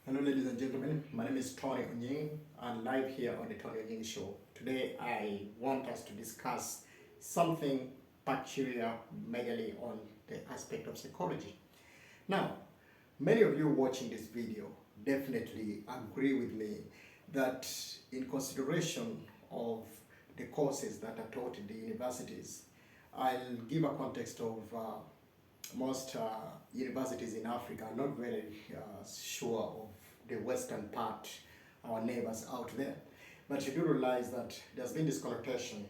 Hello ladies and gentlemen, my name is Tony Onying and live here on the Tony Onying Show. Today I want us to discuss something peculiar majorly on the aspect of psychology. Now, many of you watching this video definitely agree with me that in consideration of the courses that are taught in the universities, I'll give a context of most universities in Africa. I'm not very sure of the western part, our neighbors out there. But you do realize that there's been this connotation,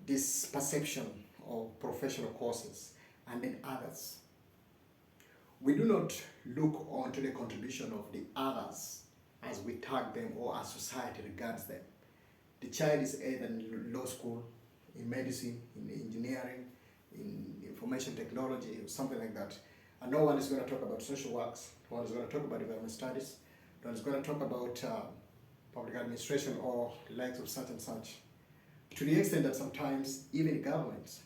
this perception of professional courses and then others. We do not look onto the contribution of the others as we tag them or as society regards them. The child is either in law school, in medicine, in engineering, in information technology, or something like that. And no one is going to talk about social works, no one is going to talk about development studies, no one is going to talk about public administration or the likes of such and such. To the extent that sometimes even governments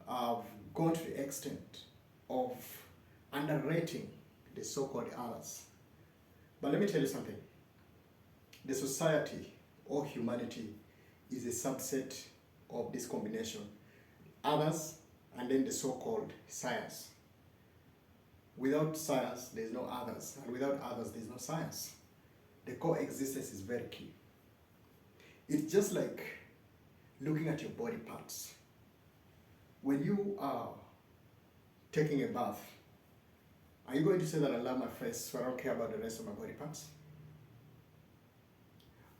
have gone to the extent of underrating the so-called others. But let me tell you something. The society or humanity is a subset of this combination. Others and then the so-called science. Without science, there's no others. And without others, there's no science. The coexistence is very key. It's just like looking at your body parts. When you are taking a bath, are you going to say that I love my face, so I don't care about the rest of my body parts?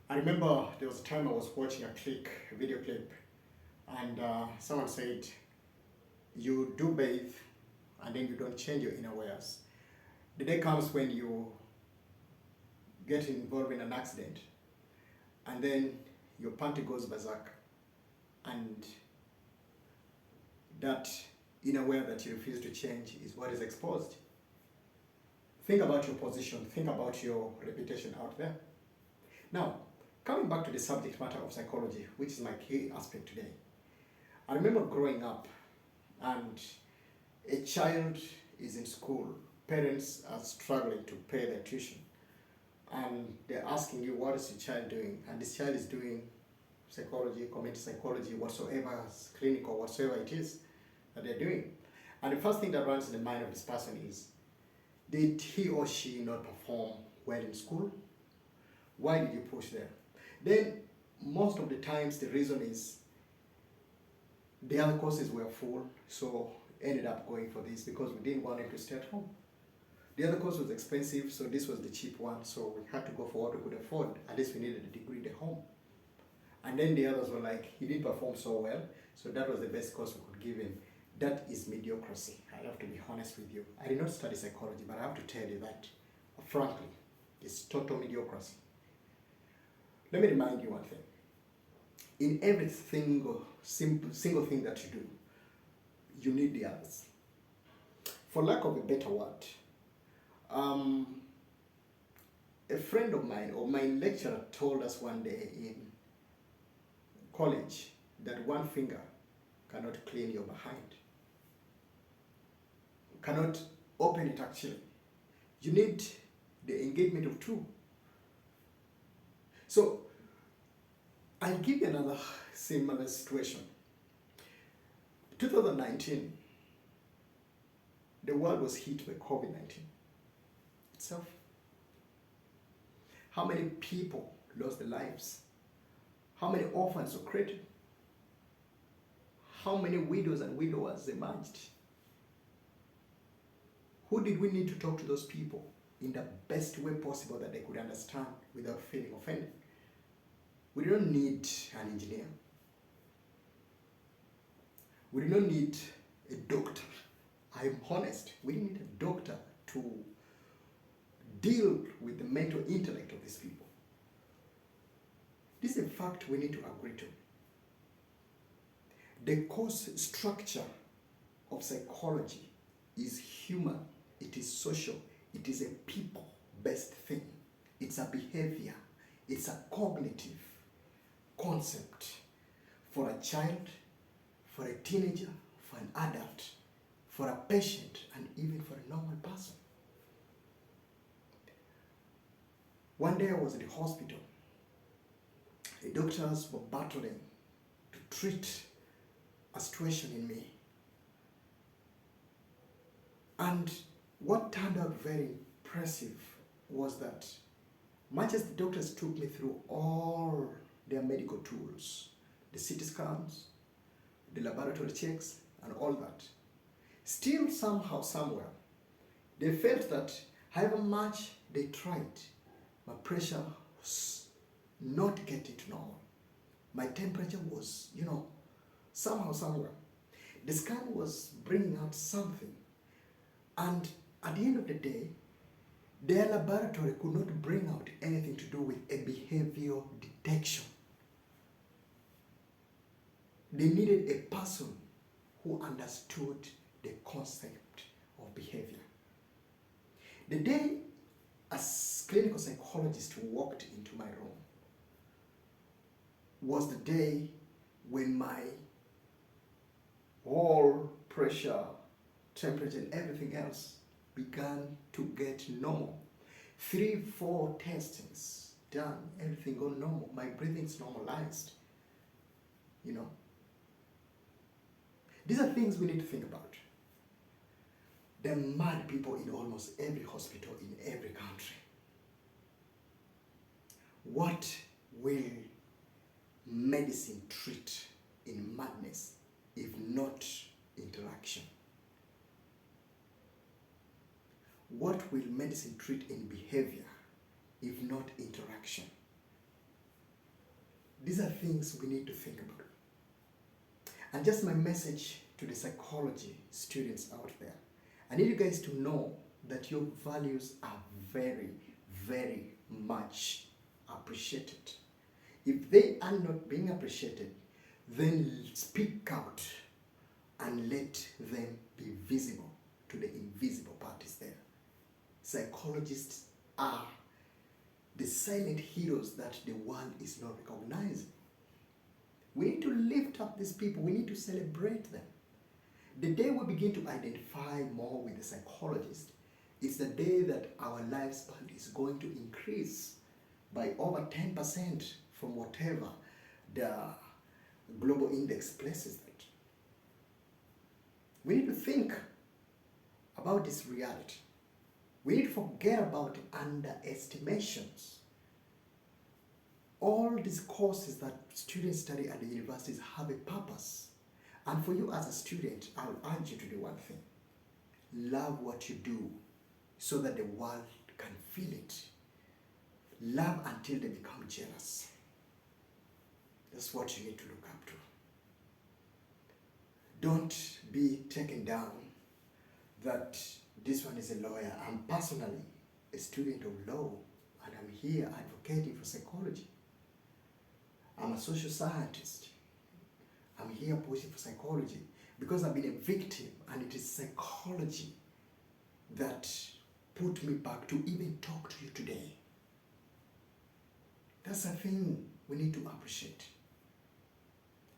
I remember there was a time I was watching a video clip, and someone said, you do bathe and then you don't change your inner wears. The day comes when you get involved in an accident and then your panty goes berserk and that inner wear that you refuse to change is what is exposed. Think about your position, think about your reputation out there. Now, coming back to the subject matter of psychology, which is my key aspect today. I remember growing up and a child is in school, parents are struggling to pay their tuition, and they're asking you, what is your child doing? And this child is doing psychology, community psychology, whatsoever, clinical, whatsoever it is that they're doing. And the first thing that runs in the mind of this person is, did he or she not perform well in school? Why did you push there? Then most of the times the reason is the other courses were full, so ended up going for this because we didn't want him to stay at home. The other course was expensive, so this was the cheap one, so we had to go for what we could afford. At least we needed a degree at home. And then the others were like, he didn't perform so well, so that was the best course we could give him. That is mediocrity. I have to be honest with you. I did not study psychology, but I have to tell you that, frankly, it's total mediocrity. Let me remind you one thing. In every single thing that you do, you need the others. For lack of a better word, a friend of mine, or my lecturer, told us one day in college that one finger cannot clean your behind. Cannot open it actually. You need the engagement of two. So, I'll give you another similar situation. 2019, the world was hit by COVID-19 itself. How many people lost their lives? How many orphans were created? How many widows and widowers emerged? Who did we need to talk to those people in the best way possible that they could understand without feeling offended? We don't need an engineer. We do not need a doctor. I'm honest. We need a doctor to deal with the mental intellect of these people. This is a fact we need to agree to. The course structure of psychology is human, it is social, it is a people-based thing. It's a behavior, it's a cognitive concept for a child, for a teenager, for an adult, for a patient, and even for a normal person. One day I was in the hospital. The doctors were battling to treat a situation in me. And what turned out very impressive was that much as the doctors took me through all their medical tools, the CT scans, the laboratory checks, and all that, still somehow, somewhere, they felt that however much they tried, my pressure was not getting to normal. My temperature was, somehow, somewhere. The scan was bringing out something. And at the end of the day, their laboratory could not bring out anything to do with a behavioral detection. They needed a person who understood the concept of behavior. The day a clinical psychologist walked into my room was the day when my whole pressure, temperature, and everything else began to get normal. 3-4 testings done, everything got normal. My breathing's normalized. These are things we need to think about. There are mad people in almost every hospital in every country. What will medicine treat in madness if not interaction? What will medicine treat in behavior if not interaction? These are things we need to think about. And just my message to the psychology students out there, I need you guys to know that your values are very, very much appreciated. If they are not being appreciated, then speak out and let them be visible to the invisible parties there. Psychologists are the silent heroes that the world is not recognizing. We need to lift up these people. We need to celebrate them. The day we begin to identify more with the psychologist is the day that our lifespan is going to increase by over 10% from whatever the global index places that. We need to think about this reality. We need to forget about underestimations. All these courses that students study at the universities have a purpose. And for you as a student, I'll urge you to do one thing. Love what you do so that the world can feel it. Love until they become jealous. That's what you need to look up to. Don't be taken down that this one is a lawyer. I'm personally a student of law, and I'm here advocating for psychology. I'm a social scientist. I'm here pushing for psychology because I've been a victim, and it is psychology that put me back to even talk to you today. That's a thing we need to appreciate.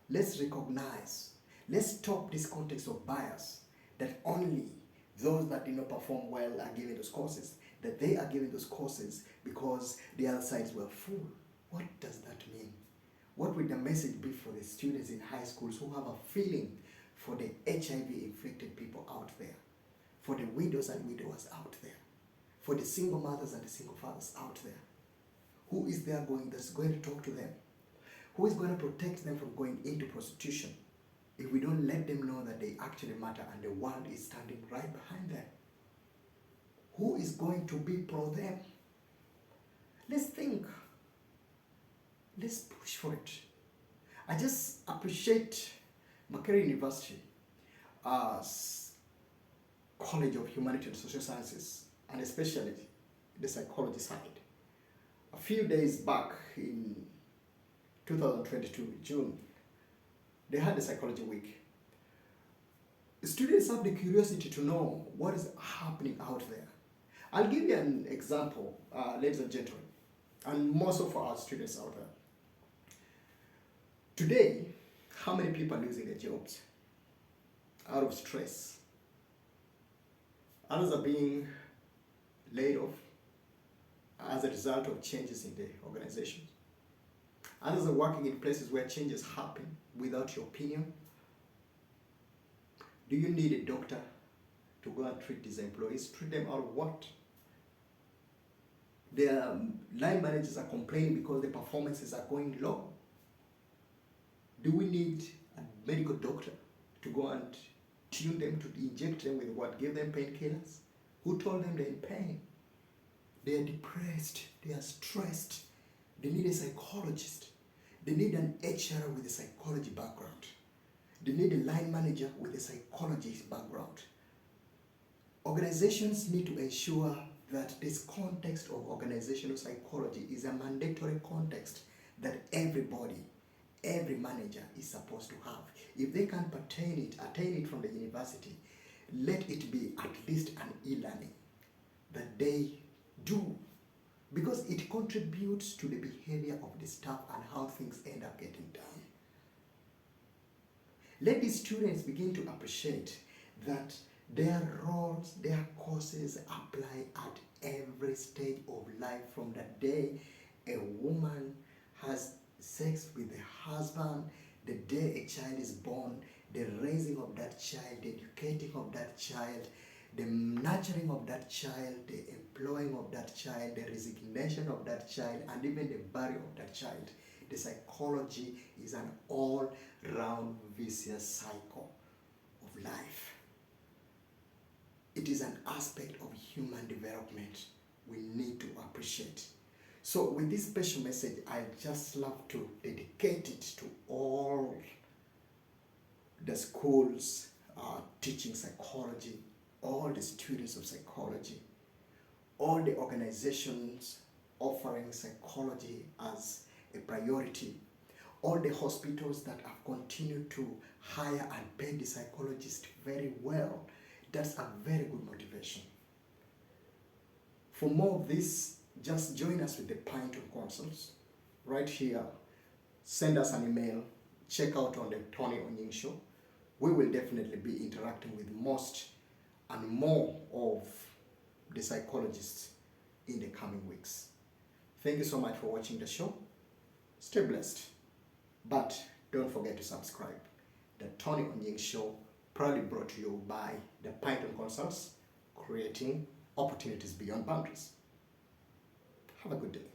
Let's recognize, let's stop this context of bias that only those that did not perform well are given those courses, that they are given those courses because the other sides were full. What does that mean? What would the message be for the students in high schools who have a feeling for the HIV-infected people out there, for the widows and widowers out there, for the single mothers and the single fathers out there? Who is there that's going to talk to them? Who is going to protect them from going into prostitution if we don't let them know that they actually matter and the world is standing right behind them? Who is going to be pro them? Let's think. Let's push for it. I just appreciate Makerere University as College of Humanities and Social Sciences, and especially the psychology side. A few days back in 2022, June, they had the psychology week. The students have the curiosity to know what is happening out there. I'll give you an example, ladies and gentlemen, and most of our students out there. Today, how many people are losing their jobs out of stress? Others are being laid off as a result of changes in the organization. Others are working in places where changes happen without your opinion. Do you need a doctor to go and treat these employees? Treat them out of what? Their line managers are complaining because the performances are going low. Do we need a medical doctor to go and tune them, to inject them with what? Give them painkillers? Who told them they're in pain? They are depressed, they are stressed. They need a psychologist. They need an HR with a psychology background. They need a line manager with a psychologist background. Organizations need to ensure that this context of organizational psychology is a mandatory context that everybody, every manager is supposed to have. If they can't attain it from the university, let it be at least an e-learning that they do, because it contributes to the behavior of the staff and how things end up getting done. Let the students begin to appreciate that their roles, their courses apply at every stage of life, from the day a woman has sex with a husband, the day a child is born, the raising of that child, the educating of that child, the nurturing of that child, the employing of that child, the resignation of that child, and even the burial of that child. The psychology is an all-round vicious cycle of life. It is an aspect of human development we need to appreciate. So with this special message, I just love to dedicate it to all the schools teaching psychology, all the students of psychology, all the organizations offering psychology as a priority, all the hospitals that have continued to hire and pay the psychologists very well. That's a very good motivation. For more of this, just join us with the Pint of Consults right here. Send us an email. Check out on the Tony Onying Show. We will definitely be interacting with most and more of the psychologists in the coming weeks. Thank you so much for watching the show. Stay blessed. But don't forget to subscribe. The Tony Onying Show, proudly brought to you by the Pint of Consults, creating opportunities beyond boundaries. Have a good day.